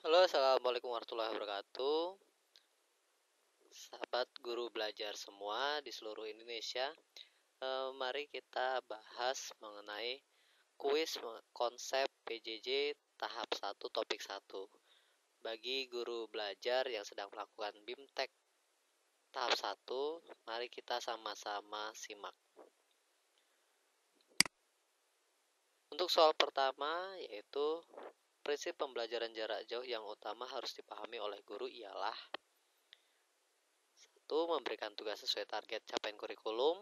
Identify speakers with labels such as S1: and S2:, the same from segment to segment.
S1: Halo, assalamualaikum warahmatullahi wabarakatuh. Sahabat guru belajar semua di seluruh Indonesia. Mari kita bahas mengenai kuis konsep PJJ tahap 1 topik 1. Bagi guru belajar yang sedang melakukan BIMTEK tahap 1, mari kita sama-sama simak. Untuk soal pertama yaitu prinsip pembelajaran jarak jauh yang utama harus dipahami oleh guru ialah 1. Memberikan tugas sesuai target capaian kurikulum.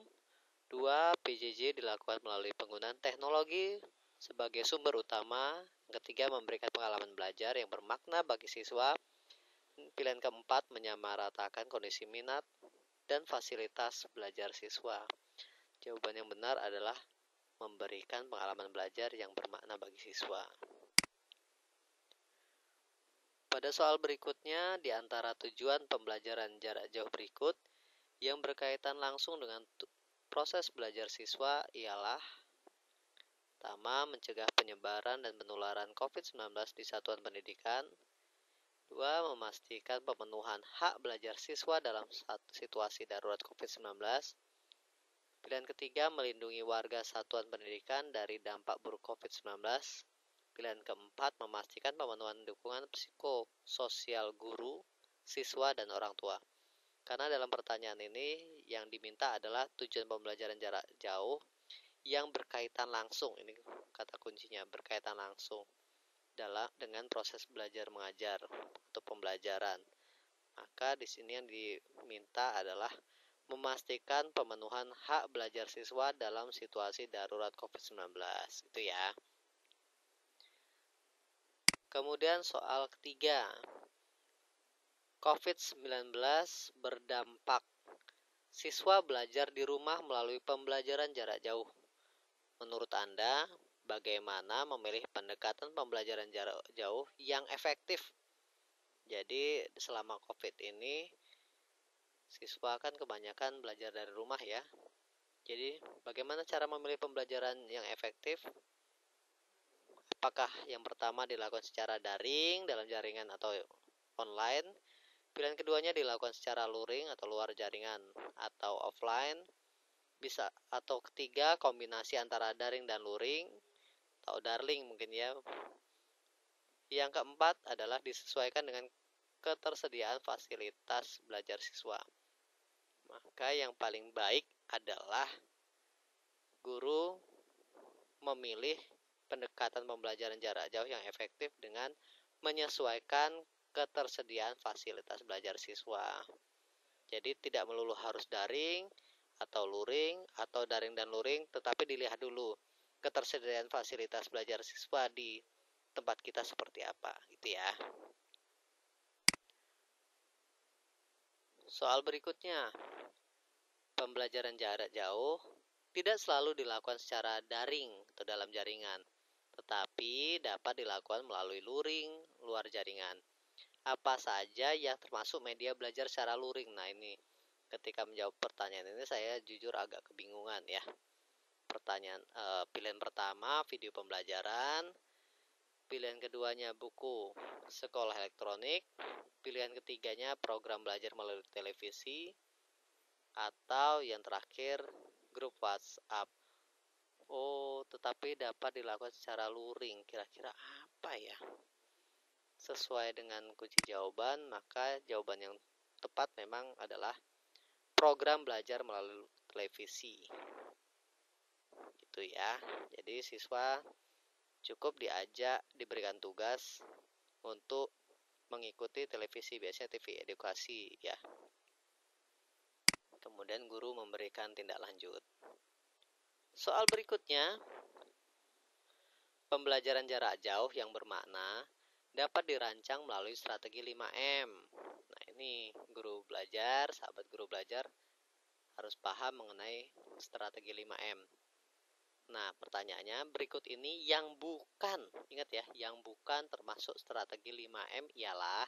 S1: 2. PJJ dilakukan melalui penggunaan teknologi sebagai sumber utama. Ketiga, memberikan pengalaman belajar yang bermakna bagi siswa. Pilihan keempat, menyamaratakan kondisi minat dan fasilitas belajar siswa. Jawaban yang benar adalah memberikan pengalaman belajar yang bermakna bagi siswa. Pada soal berikutnya, di antara tujuan pembelajaran jarak jauh berikut yang berkaitan langsung dengan proses belajar siswa ialah: pertama, mencegah penyebaran dan penularan COVID-19 di satuan pendidikan. 2. Memastikan pemenuhan hak belajar siswa dalam situasi darurat COVID-19. Pilihan ketiga, melindungi warga satuan pendidikan dari dampak buruk COVID-19. Pilihan keempat, memastikan pemenuhan dukungan psikososial guru, siswa, dan orang tua. Karena dalam pertanyaan ini yang diminta adalah tujuan pembelajaran jarak jauh yang berkaitan langsung, ini kata kuncinya, berkaitan langsung dengan proses belajar mengajar atau pembelajaran. Maka di sini yang diminta adalah memastikan pemenuhan hak belajar siswa dalam situasi darurat COVID-19. Itu ya. Kemudian soal ketiga, COVID-19 berdampak siswa belajar di rumah melalui pembelajaran jarak jauh. Menurut Anda, bagaimana memilih pendekatan pembelajaran jarak jauh yang efektif? Jadi selama COVID ini, siswa kan kebanyakan belajar dari rumah ya. Jadi bagaimana cara memilih pembelajaran yang efektif? Apakah yang pertama dilakukan secara daring dalam jaringan atau online? Pilihan keduanya dilakukan secara luring atau luar jaringan atau offline. Bisa atau ketiga, kombinasi antara daring dan luring atau darling mungkin ya. Yang keempat adalah disesuaikan dengan ketersediaan fasilitas belajar siswa. Maka yang paling baik adalah guru memilih pendekatan pembelajaran jarak jauh yang efektif dengan menyesuaikan ketersediaan fasilitas belajar siswa. Jadi tidak melulu harus daring atau luring atau daring dan luring, tetapi dilihat dulu ketersediaan fasilitas belajar siswa di tempat kita seperti apa, gitu ya. Soal berikutnya, pembelajaran jarak jauh tidak selalu dilakukan secara daring atau dalam jaringan, tetapi dapat dilakukan melalui luring, luar jaringan. Apa saja yang termasuk media belajar secara luring? Nah ini, ketika menjawab pertanyaan ini saya jujur agak kebingungan ya. Pilihan pertama video pembelajaran, pilihan keduanya buku sekolah elektronik, pilihan ketiganya program belajar melalui televisi, atau yang terakhir grup WhatsApp. Oh, tetapi dapat dilakukan secara luring. Kira-kira apa ya? Sesuai dengan kunci jawaban, maka jawaban yang tepat memang adalah program belajar melalui televisi. Gitu ya. Jadi siswa cukup diberikan tugas untuk mengikuti televisi, biasanya TV edukasi ya. Kemudian guru memberikan tindak lanjut. Soal berikutnya, pembelajaran jarak jauh yang bermakna dapat dirancang melalui strategi 5M. Nah, ini guru belajar, sahabat guru belajar harus paham mengenai strategi 5M. Nah, pertanyaannya berikut ini yang bukan, ingat ya, yang bukan termasuk strategi 5M ialah: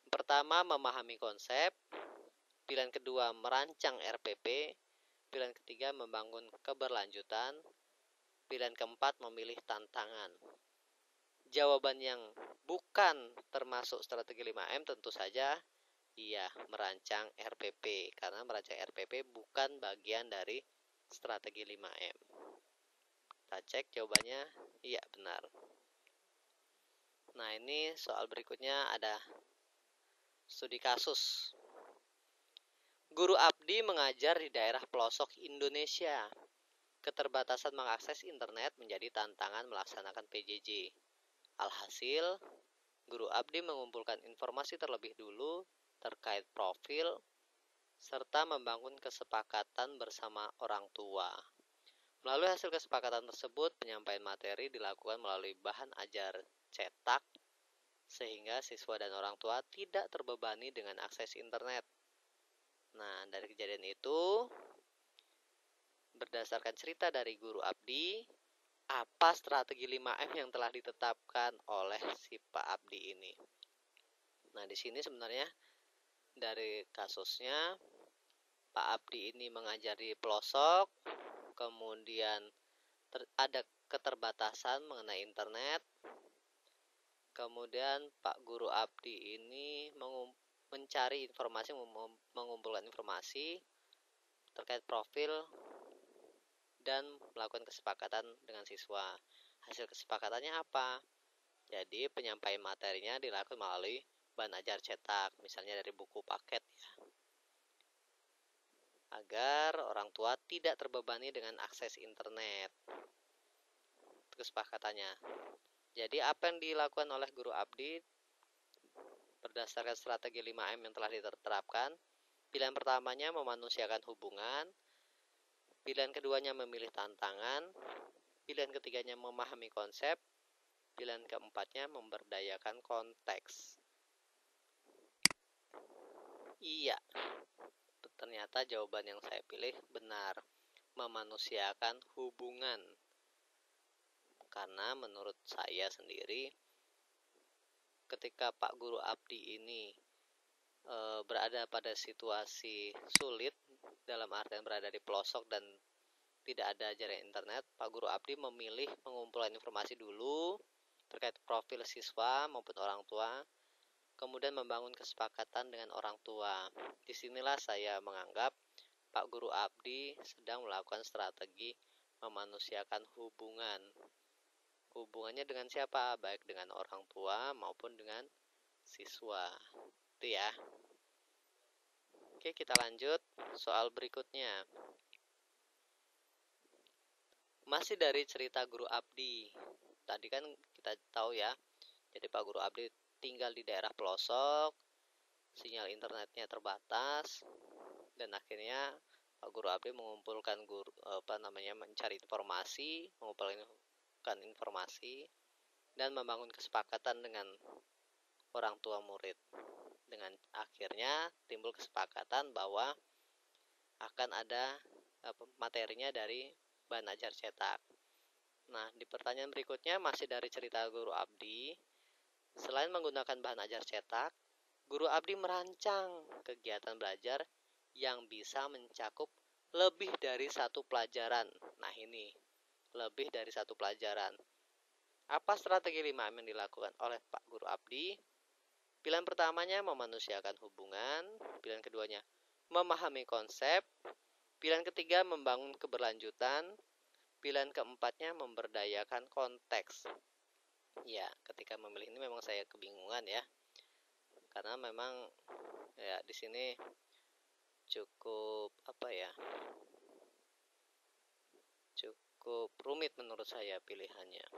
S1: pertama, memahami konsep, pilihan kedua, merancang RPP, pilihan ketiga, membangun keberlanjutan, pilihan keempat, memilih tantangan. jawaban yang bukan termasuk strategi 5M tentu saja iya merancang RPP, karena merancang RPP bukan bagian dari strategi 5M. Kita cek jawabannya, iya benar. Nah, ini soal berikutnya ada studi kasus. Guru abdi mengajar di daerah pelosok Indonesia. Keterbatasan mengakses internet menjadi tantangan melaksanakan PJJ. Alhasil, guru abdi mengumpulkan informasi terlebih dulu terkait profil serta membangun kesepakatan bersama orang tua. Melalui hasil kesepakatan tersebut, penyampaian materi dilakukan melalui bahan ajar cetak sehingga siswa dan orang tua tidak terbebani dengan akses internet. Nah, dari kejadian itu, berdasarkan cerita dari guru abdi, apa strategi 5M yang telah ditetapkan oleh si Pak Abdi ini? Nah, di sini sebenarnya dari kasusnya Pak Abdi ini mengajar di pelosok, kemudian ada keterbatasan mengenai internet, kemudian Pak Guru Abdi ini mencari informasi, mengumpulkan informasi terkait profil dan melakukan kesepakatan dengan siswa. Hasil kesepakatannya apa? Jadi penyampaian materinya dilakukan melalui bahan ajar cetak, misalnya dari buku paket ya, agar orang tua tidak terbebani dengan akses internet. Itu kesepakatannya. Jadi apa yang dilakukan oleh guru abdi berdasarkan strategi 5M yang telah diterapkan? Pilihan pertamanya memanusiakan hubungan, pilihan keduanya memilih tantangan, pilihan ketiganya memahami konsep, pilihan keempatnya memberdayakan konteks. Iya, ternyata jawaban yang saya pilih benar, memanusiakan hubungan. Karena menurut saya sendiri, ketika Pak Guru Abdi ini berada pada situasi sulit, dalam artian berada di pelosok dan tidak ada jaringan internet, Pak Guru Abdi memilih mengumpulkan informasi dulu terkait profil siswa maupun orang tua, kemudian membangun kesepakatan dengan orang tua. Disinilah saya menganggap Pak Guru Abdi sedang melakukan strategi memanusiakan hubungan. Hubungannya dengan siapa? Baik dengan orang tua maupun dengan siswa. Itu ya. Oke, kita lanjut soal berikutnya. Masih dari cerita Guru Abdi. Tadi kan kita tahu ya, jadi Pak Guru Abdi tinggal di daerah pelosok, sinyal internetnya terbatas, dan akhirnya Pak Guru Abdi mengumpulkan mencari informasi, mengumpulkan informasi dan membangun kesepakatan dengan orang tua murid. Dengan akhirnya timbul kesepakatan bahwa akan ada materinya dari bahan ajar cetak. Nah, di pertanyaan berikutnya masih dari cerita Guru Abdi. Selain menggunakan bahan ajar cetak, Guru Abdi merancang kegiatan belajar yang bisa mencakup lebih dari satu pelajaran. Nah, ini lebih dari satu pelajaran. Apa strategi 5M yang dilakukan oleh Pak Guru Abdi? Pilihan pertamanya memanusiakan hubungan, pilihan keduanya memahami konsep, pilihan ketiga membangun keberlanjutan, pilihan keempatnya memberdayakan konteks. Ya, ketika memilih ini memang saya kebingungan ya, karena memang ya di sini cukup cukup rumit menurut saya pilihannya.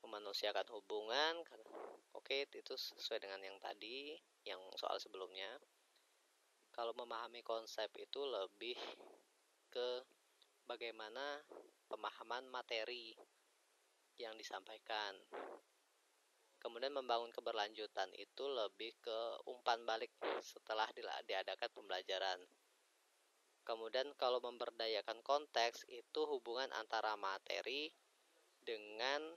S1: Memanusiakan hubungan, oke, itu sesuai dengan yang tadi, yang soal sebelumnya. Kalau memahami konsep itu lebih ke bagaimana pemahaman materi yang disampaikan. Kemudian membangun keberlanjutan itu lebih ke umpan balik setelah diadakan pembelajaran. Kemudian kalau memberdayakan konteks itu hubungan antara materi dengan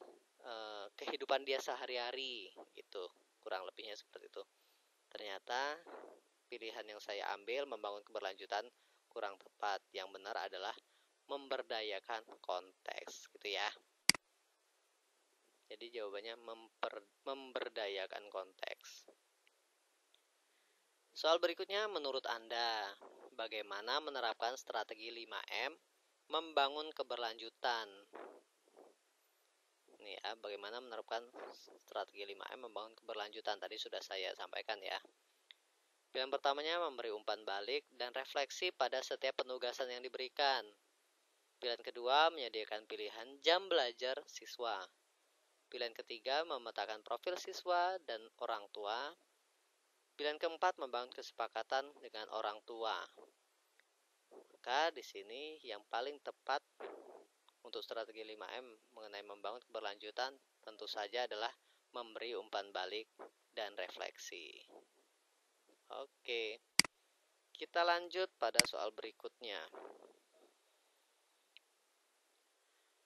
S1: kehidupan dia sehari-hari, gitu, kurang lebihnya seperti itu. Ternyata pilihan yang saya ambil membangun keberlanjutan kurang tepat. Yang benar adalah memberdayakan konteks, gitu ya. Jadi jawabannya memberdayakan konteks. Soal berikutnya, menurut Anda, bagaimana menerapkan strategi 5M membangun keberlanjutan? Ini ya, bagaimana menerapkan strategi 5M membangun keberlanjutan. Tadi sudah saya sampaikan ya. Pilihan pertamanya memberi umpan balik dan refleksi pada setiap penugasan yang diberikan. Pilihan kedua menyediakan pilihan jam belajar siswa. Pilihan ketiga memetakan profil siswa dan orang tua. Pilihan keempat membangun kesepakatan dengan orang tua. Maka di sini yang paling tepat untuk strategi 5M mengenai membangun keberlanjutan tentu saja adalah memberi umpan balik dan refleksi. Oke, kita lanjut pada soal berikutnya.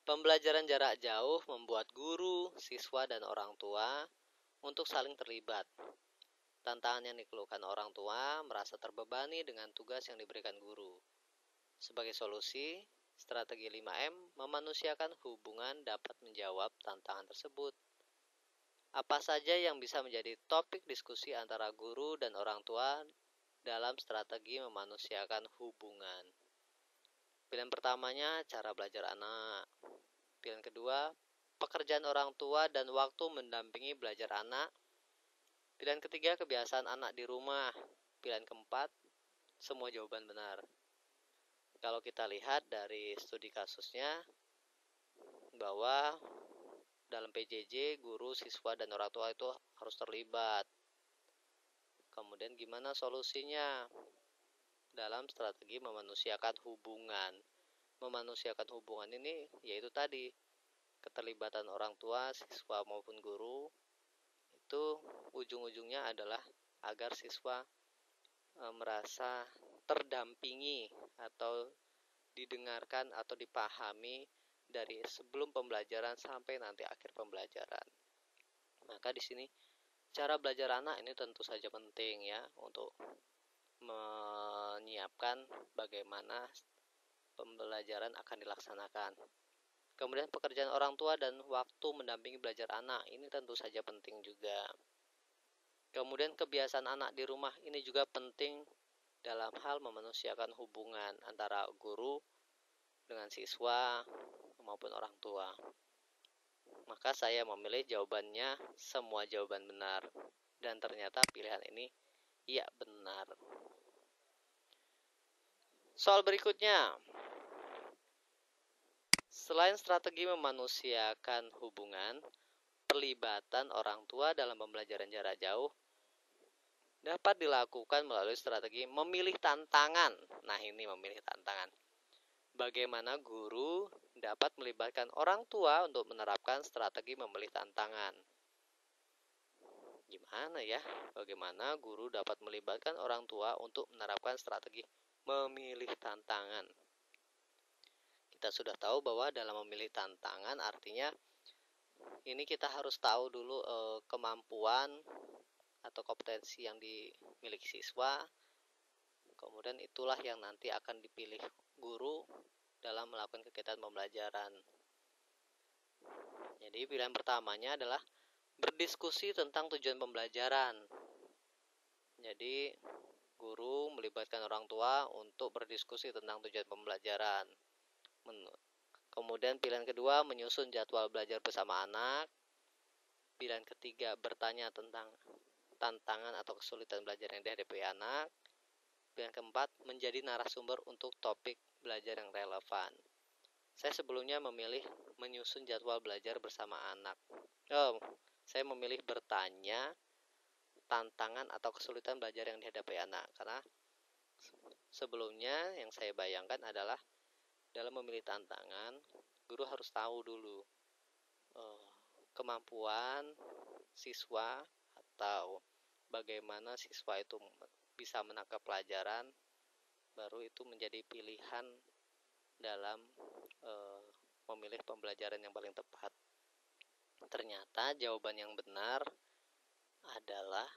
S1: Pembelajaran jarak jauh membuat guru, siswa, dan orang tua untuk saling terlibat. Tantangan yang dikeluhkan orang tua merasa terbebani dengan tugas yang diberikan guru. Sebagai solusi, strategi 5M memanusiakan hubungan dapat menjawab tantangan tersebut. Apa saja yang bisa menjadi topik diskusi antara guru dan orang tua dalam strategi memanusiakan hubungan? Pilihan pertamanya, cara belajar anak. Pilihan kedua, pekerjaan orang tua dan waktu mendampingi belajar anak. Pilihan ketiga, kebiasaan anak di rumah. Pilihan keempat, semua jawaban benar. Kalau kita lihat dari studi kasusnya, bahwa dalam PJJ, guru, siswa, dan orang tua itu harus terlibat. Kemudian gimana solusinya? Dalam strategi memanusiakan hubungan. Memanusiakan hubungan ini yaitu tadi, keterlibatan orang tua, siswa maupun guru, itu ujung-ujungnya adalah agar siswa merasa terdampingi atau didengarkan atau dipahami dari sebelum pembelajaran sampai nanti akhir pembelajaran. Maka di sini cara belajar anak ini tentu saja penting ya untuk menyiapkan bagaimana pembelajaran akan dilaksanakan. Kemudian pekerjaan orang tua dan waktu mendampingi belajar anak ini tentu saja penting juga. Kemudian kebiasaan anak di rumah ini juga penting dalam hal memanusiakan hubungan antara guru dengan siswa maupun orang tua. Maka saya memilih jawabannya semua jawaban benar. Dan ternyata pilihan ini iya benar. Soal berikutnya. Selain strategi memanusiakan hubungan, pelibatan orang tua dalam pembelajaran jarak jauh dapat dilakukan melalui strategi memilih tantangan. Nah, ini memilih tantangan. Bagaimana guru dapat melibatkan orang tua untuk menerapkan strategi memilih tantangan? Gimana ya? Bagaimana guru dapat melibatkan orang tua untuk menerapkan strategi memilih tantangan? Kita sudah tahu bahwa dalam memilih tantangan artinya ini kita harus tahu dulu kemampuan atau kompetensi yang dimiliki siswa. Kemudian itulah yang nanti akan dipilih guru dalam melakukan kegiatan pembelajaran. Jadi pilihan pertamanya adalah berdiskusi tentang tujuan pembelajaran. Jadi guru melibatkan orang tua untuk berdiskusi tentang tujuan pembelajaran. Kemudian pilihan kedua, menyusun jadwal belajar bersama anak. Pilihan ketiga, bertanya tentang tantangan atau kesulitan belajar yang dihadapi anak. Pilihan keempat, menjadi narasumber untuk topik belajar yang relevan. Saya sebelumnya memilih menyusun jadwal belajar bersama anak. Saya memilih bertanya tantangan atau kesulitan belajar yang dihadapi anak. Karena sebelumnya yang saya bayangkan adalah dalam memilih tantangan, guru harus tahu dulu kemampuan siswa atau bagaimana siswa itu bisa menangkap pelajaran, baru itu menjadi pilihan dalam memilih pembelajaran yang paling tepat. Ternyata jawaban yang benar adalah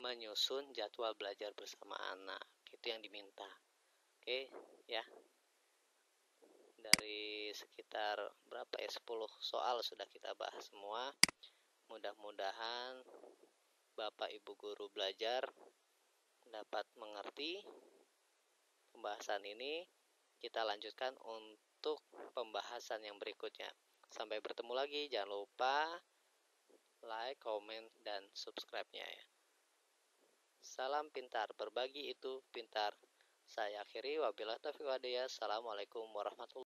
S1: menyusun jadwal belajar bersama anak. Itu yang diminta. Oke, ya. Dari sekitar berapa ya, 10 soal sudah kita bahas semua. Mudah-mudahan Bapak Ibu guru belajar dapat mengerti pembahasan ini. Kita lanjutkan untuk pembahasan yang berikutnya. Sampai bertemu lagi. Jangan lupa like, comment, dan subscribe-nya ya. Salam pintar, berbagi itu pintar. Saya akhiri, wabillahi taufiq wal hidayah. Assalamualaikum warahmatullahi wabarakatuh.